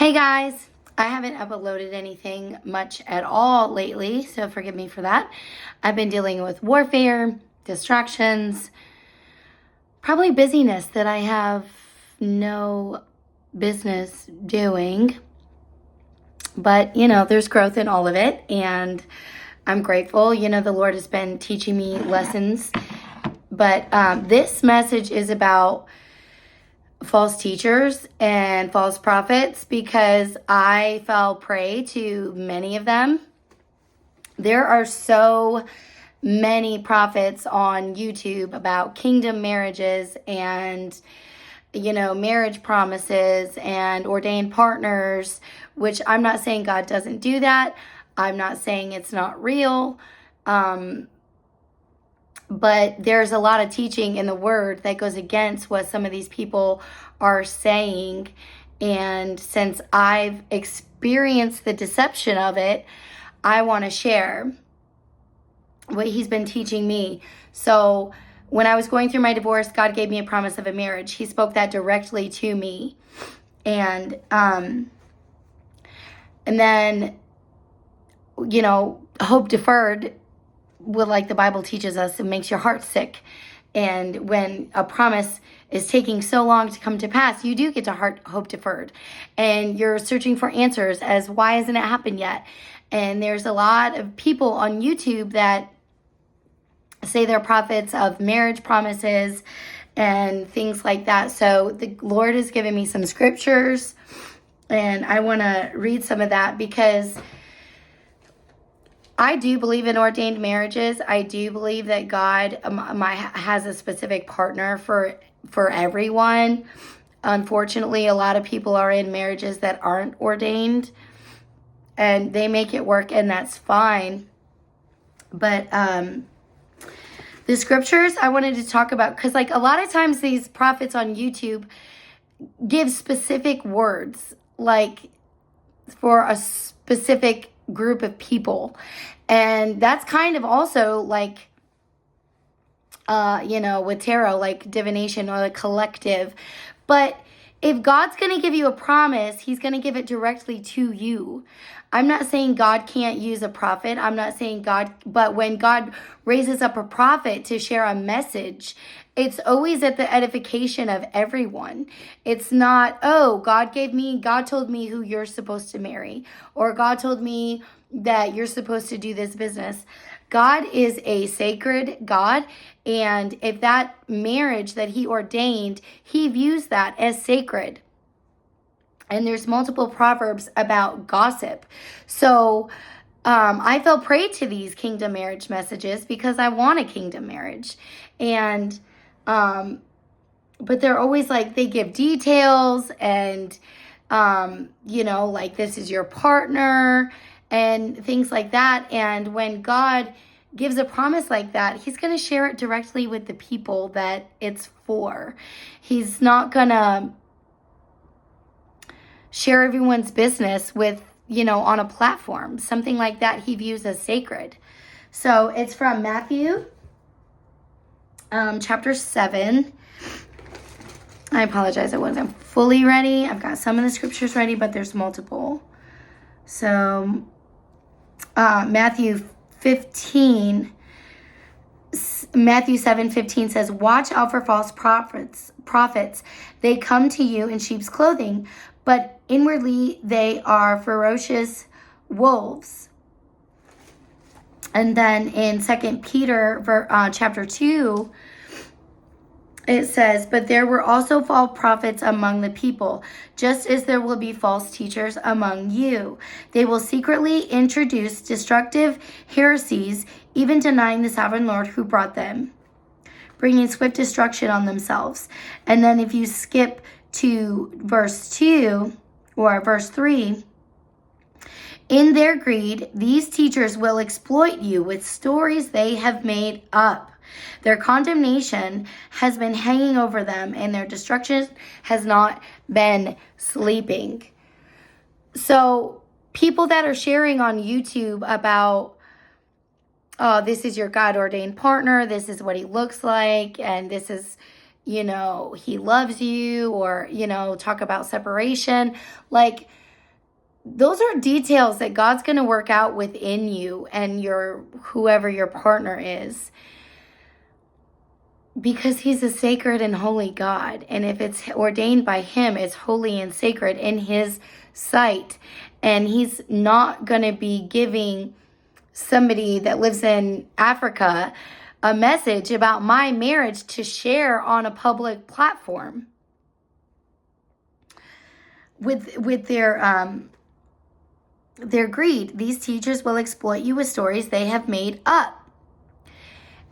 Hey guys, I haven't uploaded anything much at all lately, so forgive me for that. I've been dealing with warfare, distractions, probably busyness that I have no business doing. But, there's growth in all of it, and I'm grateful. The Lord has been teaching me lessons. But this message is about false teachers and false prophets because I fell prey to many of them. There are so many prophets on YouTube about kingdom marriages and marriage promises and ordained partners, which I'm not saying God doesn't do that. I'm not saying it's not real. But there's a lot of teaching in the word that goes against what some of these people are saying. And since I've experienced the deception of it, I want to share what he's been teaching me. So when I was going through my divorce, God gave me a promise of a marriage. He spoke that directly to me. And then, hope deferred, like the Bible teaches us, it makes your heart sick. And when a promise is taking so long to come to pass, you do get to hope deferred. And you're searching for answers as why hasn't it happened yet? And there's a lot of people on YouTube that say they're prophets of marriage promises and things like that. So the Lord has given me some scriptures, and I want to read some of that because I do believe in ordained marriages. I do believe that God has a specific partner for everyone. Unfortunately, a lot of people are in marriages that aren't ordained, and they make it work, and that's fine. But the scriptures I wanted to talk about, because a lot of times these prophets on YouTube give specific words, for a specific group of people. And that's kind of also with tarot, divination or collective. But if God's going to give you a promise, he's going to give it directly to you. I'm not saying God can't use a prophet. I'm not saying but when God raises up a prophet to share a message, it's always at the edification of everyone. It's not, God told me who you're supposed to marry, or God told me that you're supposed to do this business. God is a sacred God, and if that marriage that he ordained, he views that as sacred. And there's multiple proverbs about gossip. So I fell prey to these kingdom marriage messages because I want a kingdom marriage. And but they're always they give details and this is your partner and things like that. And when God gives a promise like that, he's going to share it directly with the people that it's for. He's not going to share everyone's business with, on a platform. Something like that he views as sacred. So it's from Matthew chapter 7. I apologize, I wasn't fully ready. I've got some of the scriptures ready, but there's multiple. So Matthew 7:15 says, "Watch out for false prophets. They come to you in sheep's clothing, but inwardly they are ferocious wolves." And then in 2 Peter chapter 2, it says, "But there were also false prophets among the people, just as there will be false teachers among you. They will secretly introduce destructive heresies, even denying the sovereign Lord who brought them, bringing swift destruction on themselves." And then if you skip to verse 2 or verse 3, "In their greed, these teachers will exploit you with stories they have made up. Their condemnation has been hanging over them, and their destruction has not been sleeping." So people that are sharing on YouTube about, this is your God-ordained partner, this is what he looks like, and this is, he loves you, or, talk about separation. those are details that God's going to work out within you and your whoever your partner is, because he's a sacred and holy God. And if it's ordained by him, it's holy and sacred in his sight. And he's not going to be giving somebody that lives in Africa a message about my marriage to share on a public platform with their greed. These teachers will exploit you with stories they have made up.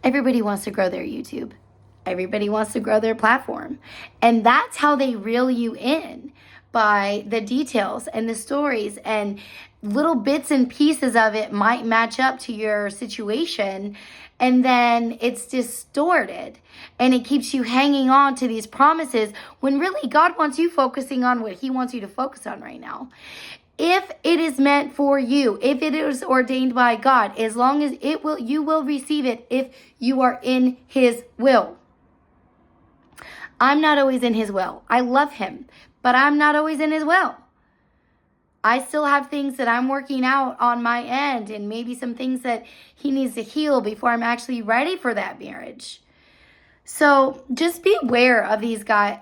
Everybody wants to grow their YouTube. Everybody wants to grow their platform. And that's how they reel you in, by the details and the stories, and little bits and pieces of it might match up to your situation, and then it's distorted and it keeps you hanging on to these promises when really God wants you focusing on what he wants you to focus on right now. If it is meant for you, if it is ordained by God, as long as it will, you will receive it if you are in his will. I'm not always in his will. I love him, but I'm not always in his will. I still have things that I'm working out on my end, and maybe some things that he needs to heal before I'm actually ready for that marriage. So just beware of these guys.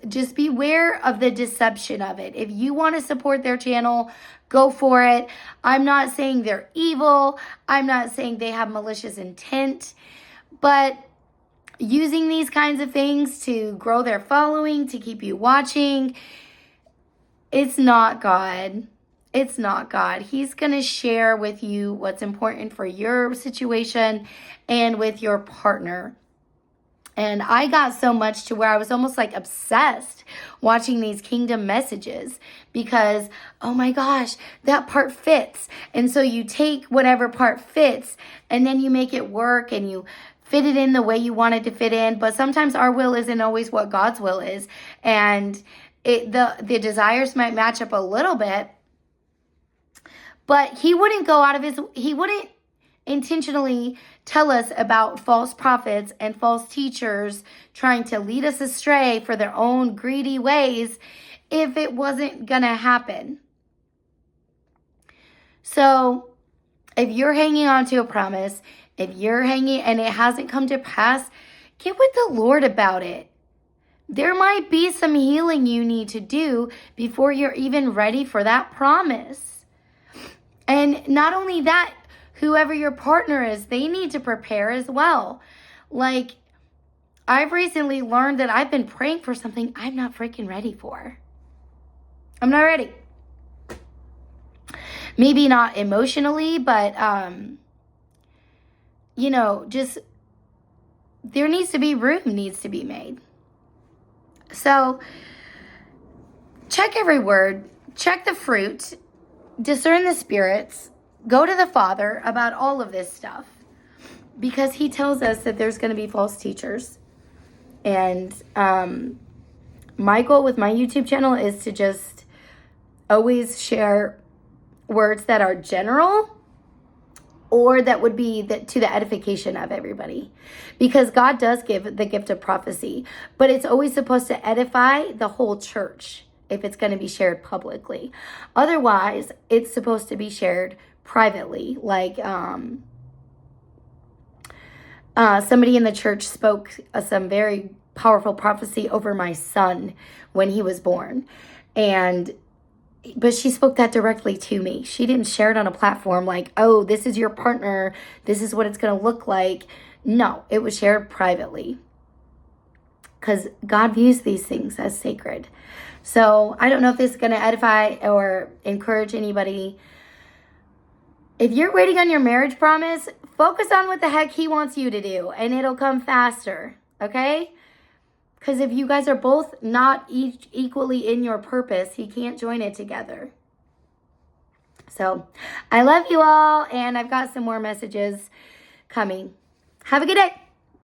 Just beware of the deception of it. If you want to support their channel, go for it. I'm not saying they're evil. I'm not saying they have malicious intent, but using these kinds of things to grow their following, to keep you watching, it's not God. It's not God. He's going to share with you what's important for your situation and with your partner. And I got so much to where I was almost like obsessed watching these kingdom messages, because, oh my gosh, that part fits. And so you take whatever part fits and then you make it work and you fit it in the way you want it to fit in. But sometimes our will isn't always what God's will is. And the desires might match up a little bit, but he wouldn't intentionally tell us about false prophets and false teachers trying to lead us astray for their own greedy ways if it wasn't going to happen. So if you're hanging on to a promise, if you're hanging and it hasn't come to pass, get with the Lord about it. There might be some healing you need to do before you're even ready for that promise. And not only that, whoever your partner is, they need to prepare as well. Like, I've recently learned that I've been praying for something I'm not freaking ready for. I'm not ready. Maybe not emotionally, but, just there needs to be room needs to be made. So check every word, check the fruit, discern the spirits, go to the Father about all of this stuff, because he tells us that there's going to be false teachers. And my goal with my YouTube channel is to just always share words that are general, or that would be to the edification of everybody. Because God does give the gift of prophecy, but it's always supposed to edify the whole church if it's going to be shared publicly. Otherwise, it's supposed to be shared privately. Like somebody in the church spoke some very powerful prophecy over my son when he was born. But she spoke that directly to me. She didn't share it on a platform like, oh, this is your partner, this is what it's going to look like. No, it was shared privately, because God views these things as sacred. So I don't know if this is going to edify or encourage anybody. If you're waiting on your marriage promise, focus on what the heck he wants you to do, and it'll come faster, okay? Because if you guys are both not equally in your purpose, he can't join it together. So I love you all, and I've got some more messages coming. Have a good day.